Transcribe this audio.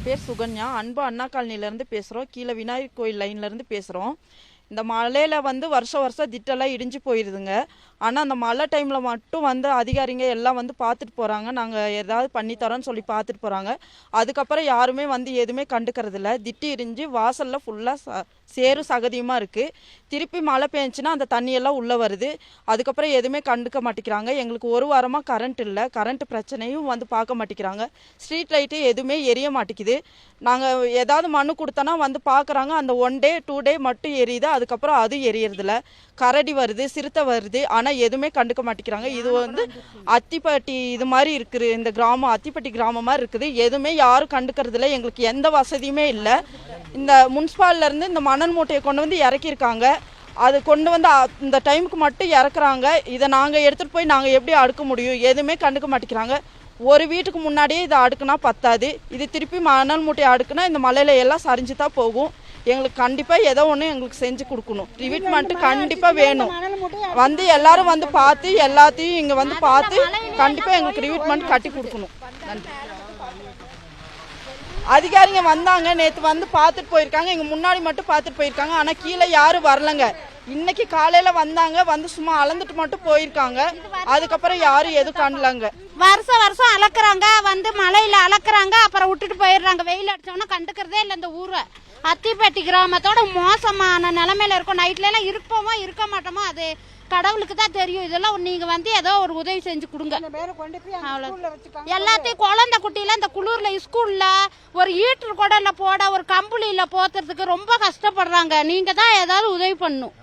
பேர் சுகன்யா. அன்பு அண்ணா காலனிலேருந்து பேசுகிறோம். கீழே விநாயகர் கோயில் லைன்லேருந்து பேசுகிறோம். இந்த மழையில் வருஷம் திட்டெல்லாம் இடிஞ்சு போயிடுதுங்க. ஆனால் அந்த மழை டைமில் மட்டும் அதிகாரிங்க எல்லாம் பார்த்துட்டு போகிறாங்க. நாங்கள் ஏதாவது பண்ணித்தரோன்னு சொல்லி பார்த்துட்டு போகிறாங்க. அதுக்கப்புறம் யாருமே எதுவுமே கண்டுக்கிறதில்ல. திட்டு இடிஞ்சு வாசலில் ஃபுல்லாக சேரும் சகதியுமாக இருக்குது. திருப்பி மழை பெஞ்சுன்னா அந்த தண்ணியெல்லாம் உள்ளே வருது. அதுக்கப்புறம் எதுவுமே கண்டுக்க மாட்டேங்கிறாங்க. எங்களுக்கு ஒரு வாரமாக கரண்ட் இல்லை. கரண்ட் பிரச்சனையும் பார்க்க மாட்டேங்கிறாங்க. ஸ்ட்ரீட் லைட்டு எதுவுமே எரிய மாட்டேங்குது. நாங்கள் ஏதாவது மனு கொடுத்தோன்னா பார்க்குறாங்க. அந்த 1 டே 2 டே மட்டும் எரியுது. அதுக்கப்புறம் அது எரியறதில்ல. கரடி வருது, சிறுத்தை வருது. ஆனால் எதுவுமே கண்டுக்க மாட்டேங்கிறாங்க. இது அத்திப்பட்டி இது மாதிரி இருக்குது. இந்த கிராமம் அத்திப்பட்டி கிராமம் மாதிரி இருக்குது. எதுவுமே யாரும் கண்டுக்கிறதில்ல. எங்களுக்கு எந்த வசதியுமே இல்லை. இந்த முனிசிபாலிலேருந்து இந்த மணல் மூட்டையை கொண்டு இறக்கியிருக்காங்க. அது கொண்டு இந்த டைமுக்கு மட்டும் இறக்குறாங்க. இதை நாங்கள் எடுத்துகிட்டு போய் நாங்கள் எப்படி அடுக்க முடியும்? எதுவுமே கண்டுக்க மாட்டேங்கிறாங்க. ஒரு வீட்டுக்கு முன்னாடியே இதை அடுக்குனா பத்தாது. இது திருப்பி மணல் மூட்டையை அடுக்குனா இந்த மலையில எல்லாம் சரிஞ்சு தான் போகும். எங்களுக்கு கண்டிப்பாக ஏதோ ஒன்று எங்களுக்கு செஞ்சு கொடுக்கணும். ட்ரீட்மெண்ட்டு கண்டிப்பாக வேணும். எல்லாரும் பார்த்து எல்லாத்தையும் இங்கே பார்த்து கண்டிப்பாக எங்களுக்கு ட்ரீட்மெண்ட் கட்டி கொடுக்கணும். நன்றி. அதிகாரிங்க வந்தாங்க, நேற்று பார்த்துட்டு போயிருக்காங்க. எங்கள் முன்னாடி மட்டும் பார்த்துட்டு போயிருக்காங்க. ஆனால் கீழே யாரும் வரலங்க. இன்னைக்கு காலையில் வந்தாங்க, சும்மா அளந்துட்டு மட்டும் போயிருக்காங்க. அதுக்கப்புறம் யாரும் எதுவும் காணலங்க. வருஷம் அளக்குறாங்க, மழையில அளக்குறாங்க, அப்புறம் விட்டுட்டு போயிடுறாங்க. வெயில் அடிச்சோன்னா கண்டுக்கிறதே இல்லை. இந்த ஊரை அத்திப்பட்டி கிராமத்தோட மோசமான நிலைமையில இருக்கும். நைட்ல எல்லாம் இருப்போமோ இருக்க மாட்டோமோ அது கடவுளுக்கு தான் தெரியும். இதெல்லாம் நீங்க ஏதோ ஒரு உதவி செஞ்சு கொடுங்க. எல்லாத்தையும் குழந்தை குட்டியில இந்த குளிர்ல ஸ்கூல்ல ஒரு ஈட்டர் கூட இல்ல போட, ஒரு கம்பளியில போத்துறதுக்கு ரொம்ப கஷ்டப்படுறாங்க. நீங்க தான் ஏதாவது உதவி பண்ணணும்.